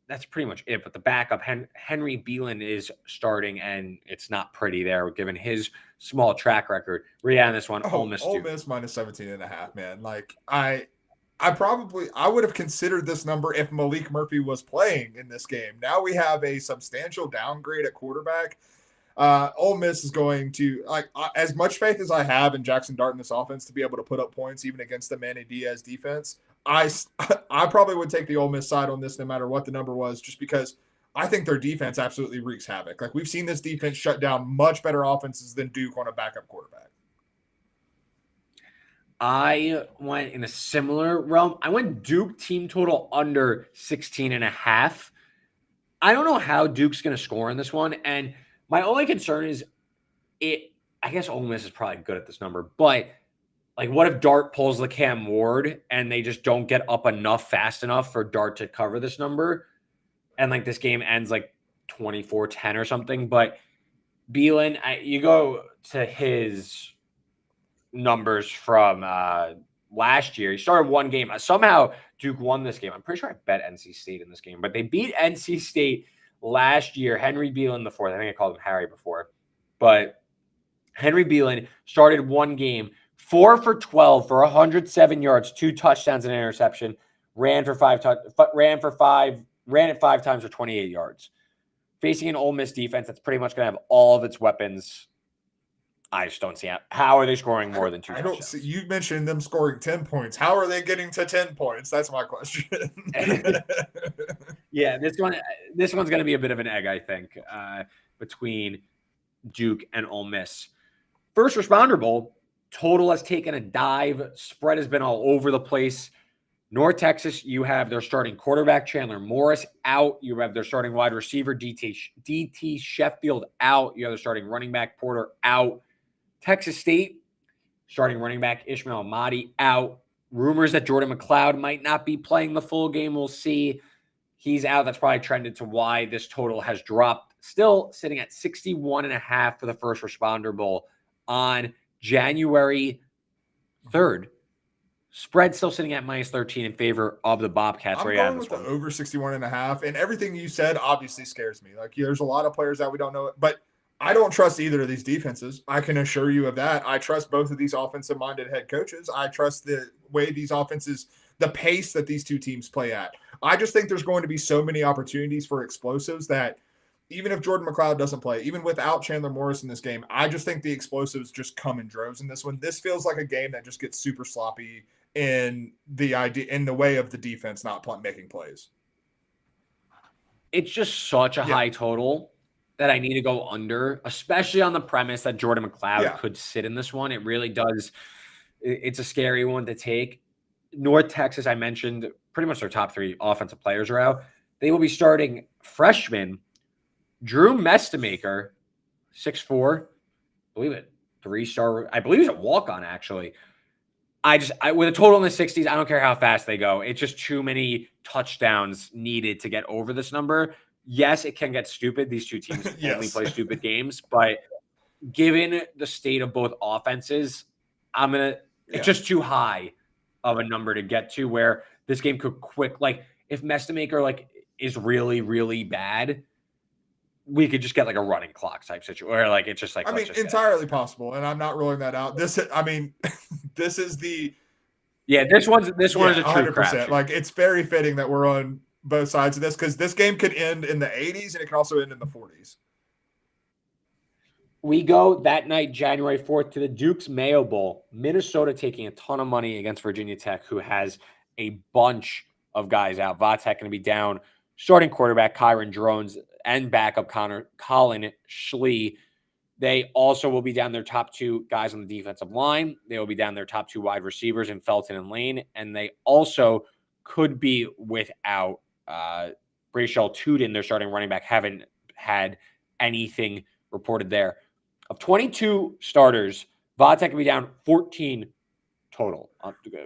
that's pretty much it. But the backup, Henry Beelan, is starting, and it's not pretty there given his small track record. On this one, Ole Miss. Ole Miss minus 17.5, man. Like I would have considered this number if Malik Murphy was playing in this game. Now we have a substantial downgrade at quarterback. Ole Miss is going to, as much faith as I have in Jackson Dart in this offense to be able to put up points even against the Manny Diaz defense. I probably would take the Ole Miss side on this no matter what the number was, just because I think their defense absolutely wreaks havoc. Like, we've seen this defense shut down much better offenses than Duke on a backup quarterback. I went in a similar realm. I went Duke team total under 16.5. I don't know how Duke's going to score in this one. And my only concern is I guess Ole Miss is probably good at this number, but like, what if Dart pulls the Cam Ward and they just don't get up enough fast enough for Dart to cover this number? And like this game ends like 24-10 or something. But Beelan, you go to his numbers from last year. He started one game. Somehow Duke won this game. I'm pretty sure I bet NC State in this game, but they beat NC State last year. Henry Beelan the fourth. I think I called him Harry before, but Henry Beelan started one game, 4 for 12 for 107 yards, 2 touchdowns and an interception. Ran it 5 times for 28 yards. Facing an Ole Miss defense that's pretty much going to have all of its weapons. I just don't see how are they scoring more than 2 touchdowns. I don't see. You mentioned them scoring 10 points. How are they getting to 10 points? That's my question. Yeah, this one's going to be a bit of an egg, I think, between Duke and Ole Miss. First Responder Bowl, total has taken a dive. Spread has been all over the place. North Texas, you have their starting quarterback, Chandler Morris, out. You have their starting wide receiver, DT Sheffield, out. You have their starting running back, Porter, out. Texas State, starting running back, Ishmael Ahmadi, out. Rumors that Jordan McLeod might not be playing the full game. We'll see. He's out. That's probably trended to why this total has dropped. Still sitting at 61.5 for the First Responder Bowl on January 3rd. Spread still sitting at minus 13 in favor of the Bobcats. I'm going with the over 61.5, and everything you said obviously scares me. Like, there's a lot of players that we don't know, but I don't trust either of these defenses. I can assure you of that. I trust both of these offensive-minded head coaches. I trust the way these offenses, the pace that these two teams play at. I just think there's going to be so many opportunities for explosives that even if Jordan McLeod doesn't play, even without Chandler Morris in this game, I just think the explosives just come in droves in this one. This feels like a game that just gets super sloppy in the way of the defense not making plays. It's just such a high total that I need to go under, especially on the premise that Jordan McLeod could sit in this one. It really does. It's a scary one to take. North Texas, I mentioned, pretty much their top 3 offensive players are out. They will be starting freshman Drew Mestemaker, 6'4", believe it, 3-star. I believe he's a walk-on, actually. I with a total in the 60s, I don't care how fast they go. It's just too many touchdowns needed to get over this number. Yes, it can get stupid. These two teams only play stupid games, but given the state of both offenses, it's just too high of a number to get to where this game could if Mestemaker is really, really bad, we could just get a running clock type situation where it's just entirely possible. And I'm not ruling that out. This is the, this one's a true 100%. Crap. It's very fitting that we're on both sides of this, because this game could end in the 80s and it can also end in the 40s. We go that night, January 4th, to the Duke's Mayo Bowl. Minnesota taking a ton of money against Virginia Tech, who has a bunch of guys out. Vatek going to be down. Starting quarterback Kyron Drones and backup Colin Schlee. They also will be down their top two guys on the defensive line. They will be down their top two wide receivers in Felton and Lane. And they also could be without Brayshell Tootin, their starting running back. Haven't had anything reported there. Of 22 starters, Vatek will be down 14 total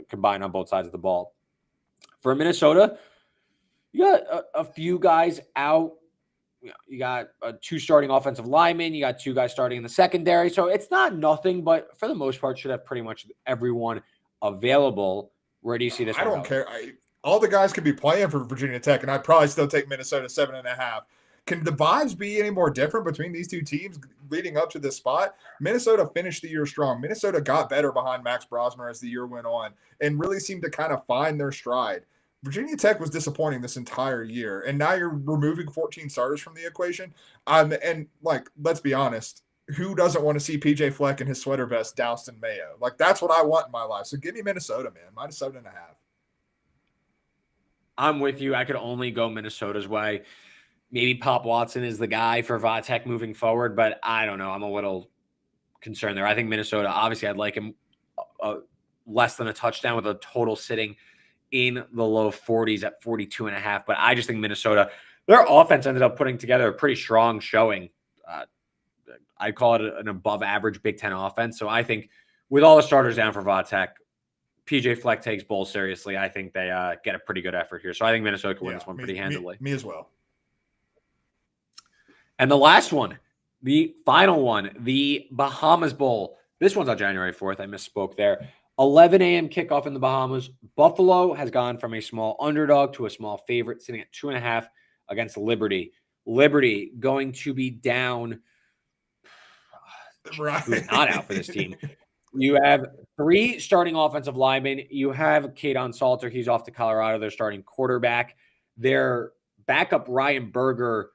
combined on both sides of the ball. For Minnesota, you got a few guys out. You got two starting offensive linemen. You got two guys starting in the secondary. So it's not nothing, but for the most part, should have pretty much everyone available. Where do you see this? I don't care. All the guys could be playing for Virginia Tech, and I'd probably still take Minnesota 7.5. Can the vibes be any more different between these two teams leading up to this spot? Minnesota finished the year strong. Minnesota got better behind Max Brosmer as the year went on and really seemed to kind of find their stride. Virginia Tech was disappointing this entire year, and now you're removing 14 starters from the equation. And let's be honest, who doesn't want to see PJ Fleck and his sweater vest doused in mayo? Like, that's what I want in my life. So give me Minnesota, man. Minus 7.5. I'm with you. I could only go Minnesota's way. Maybe Pop Watson is the guy for Vatek moving forward, but I don't know. I'm a little concerned there. I think Minnesota, obviously, I'd like him less than a touchdown with a total sitting in the low 40s at 42.5. But I just think Minnesota, their offense ended up putting together a pretty strong showing. I call it an above average Big Ten offense. So I think with all the starters down for Vatek, PJ Fleck takes bowl seriously. I think they get a pretty good effort here. So I think Minnesota can win this one pretty handily. Me as well. And the last one, the final one, the Bahamas Bowl. This one's on January 4th. I misspoke there. 11 a.m. kickoff in the Bahamas. Buffalo has gone from a small underdog to a small favorite, sitting at 2.5 against Liberty. Liberty going to be down. Right. Who's not out for this team? You have 3 starting offensive linemen. You have Kadon Salter. He's off to Colorado. Their starting quarterback. Their backup, Ryan Berger,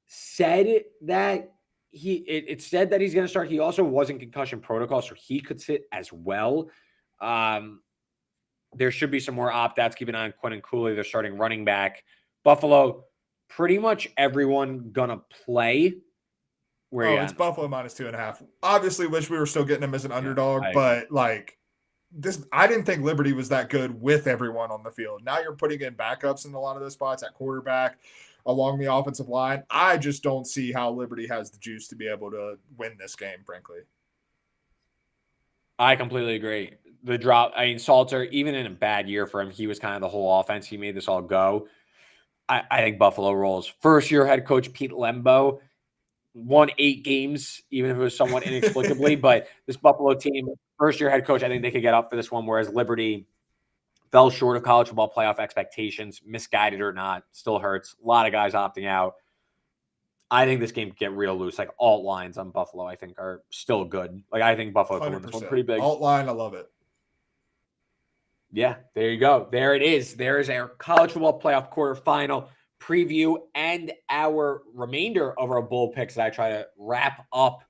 said that it said that he's going to start. He also was in concussion protocol, so he could sit as well. There should be some more opt-outs. Keep an eye on Quentin Cooley, their starting running back. Buffalo, pretty much everyone going to play. It's Buffalo minus 2.5. Obviously, wish we were still getting him as an underdog, but this, I didn't think Liberty was that good with everyone on the field. Now you're putting in backups in a lot of those spots at quarterback, along the offensive line. I just don't see how Liberty has the juice to be able to win this game, frankly. I completely agree. The drop, Salter, even in a bad year for him, he was kind of the whole offense. He made this all go. I think Buffalo rolls. First-year head coach Pete Lembo won 8 games, even if it was somewhat inexplicably. But this Buffalo team, first-year head coach, I think they could get up for this one, whereas Liberty fell short of college football playoff expectations, misguided or not, still hurts. A lot of guys opting out. I think this game could get real loose. Like, alt lines on Buffalo, I think, are still good. Like, I think Buffalo can win this one pretty big. Alt line, I love it. Yeah, there you go. There it is. There is our college football playoff quarterfinal preview and our remainder of our bowl picks that I try to wrap up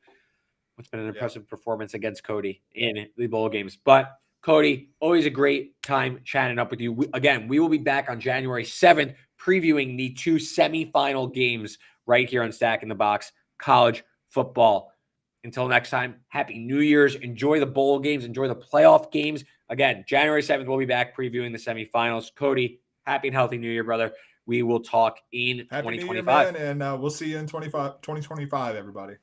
what's been an impressive performance against Cody in the bowl games. But Cody, always a great time chatting up with you. We will be back on January 7th previewing the 2 semifinal games right here on Stack in the Box College Football. Until next time, Happy New Year's. Enjoy the bowl games. Enjoy the playoff games. Again, January 7th, we'll be back previewing the semifinals. Cody, happy and healthy New Year, brother. We will talk in Happy 2025. New Year, man, and we'll see you in 2025, everybody.